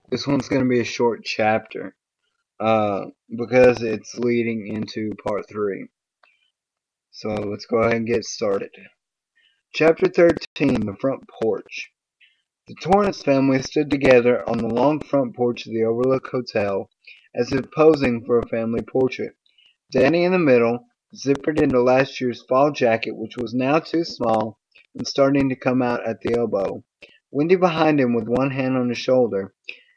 This one's going to be a short chapter because it's leading into part 3. So let's go ahead and get started. Chapter 13, The Front Porch. The Torrance family stood together on the long front porch of the Overlook Hotel, as if posing for a family portrait. Danny in the middle, zippered into last year's fall jacket, which was now too small and starting to come out at the elbow. Wendy behind him with one hand on his shoulder,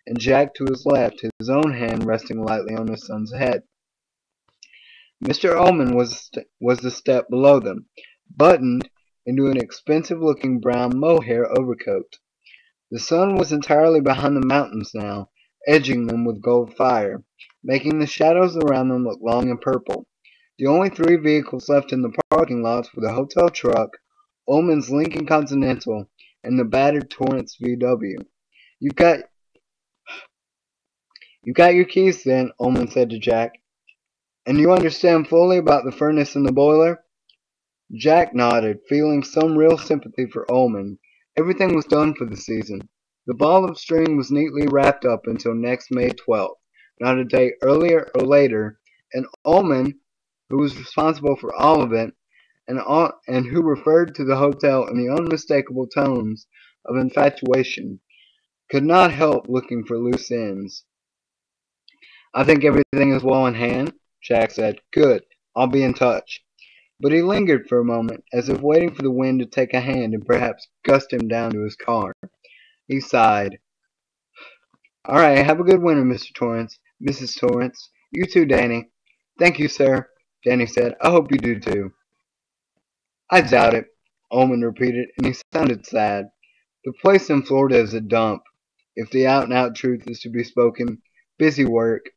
and Jack to his left, his own hand resting lightly on his son's head. Mr. Ullman was the step below them, buttoned into an expensive-looking brown mohair overcoat. The sun was entirely behind the mountains now, edging them with gold fire, making the shadows around them look long and purple. The only 3 vehicles left in the parking lots were the hotel truck, Ullman's Lincoln Continental, and the battered Torrance VW. You got your keys then, Ullman said to Jack. And you understand fully about the furnace and the boiler? Jack nodded, feeling some real sympathy for Ullman. Everything was done for the season. The ball of string was neatly wrapped up until next May 12th, not a day earlier or later, and Ullman, who was responsible for all of it, and who referred to the hotel in the unmistakable tones of infatuation, could not help looking for loose ends. I think everything is well in hand, Jack said. Good. I'll be in touch. But he lingered for a moment, as if waiting for the wind to take a hand and perhaps gust him down to his car. He sighed. All right, have a good winter, Mr. Torrance. Mrs. Torrance. You too, Danny. Thank you, sir, Danny said. I hope you do too. I doubt it, Ullman repeated, and he sounded sad. The place in Florida is a dump, if the out-and-out truth is to be spoken. Busy work.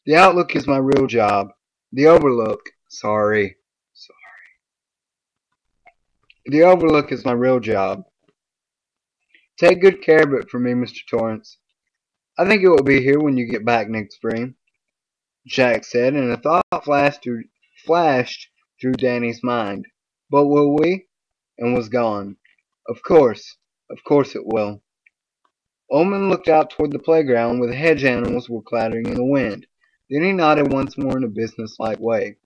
The Outlook is my real job. The Overlook. Sorry. The Overlook is my real job. Take good care of it for me, Mr. Torrance. I think it will be here when you get back next spring, Jack said, and a thought flashed through Danny's mind. But will we? And was gone. Of course it will. Ullman looked out toward the playground where the hedge animals were clattering in the wind. Then he nodded once more in a businesslike way.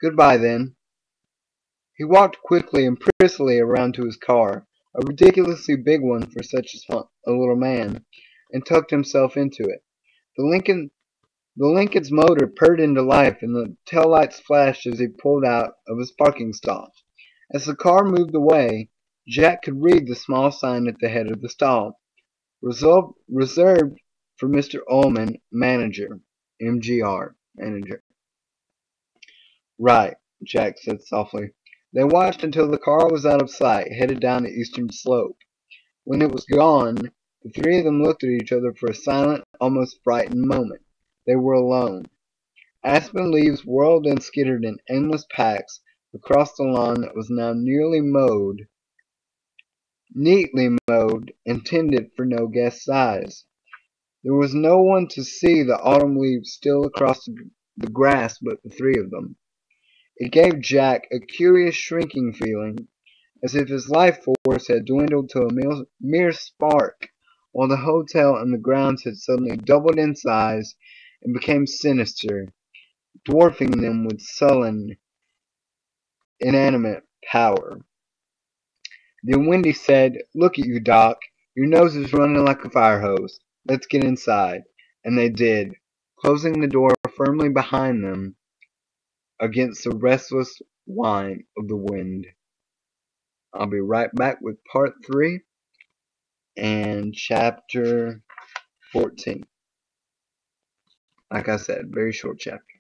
Goodbye, then. He walked quickly and briskly around to his car, a ridiculously big one for such a little man, and tucked himself into it. The Lincoln's motor purred into life, and the taillights flashed as he pulled out of his parking stall. As the car moved away, Jack could read the small sign at the head of the stall. Reserved for Mr. Ullman, manager. MGR, manager. Right, Jack said softly. They watched until the car was out of sight, headed down the eastern slope. When it was gone, the 3 of them looked at each other for a silent, almost frightened moment. They were alone. Aspen leaves whirled and skittered in endless packs across the lawn that was now neatly mowed, and tended for no guest's eyes. There was no one to see the autumn leaves still across the grass but the 3 of them. It gave Jack a curious shrinking feeling, as if his life force had dwindled to a mere spark, while the hotel and the grounds had suddenly doubled in size and became sinister, dwarfing them with sullen, inanimate power. Then Wendy said, Look at you, Doc. Your nose is running like a fire hose. Let's get inside. And they did, closing the door firmly behind them against the restless whine of the wind. I'll be right back with part 3 and chapter 14. Like I said, very short chapter.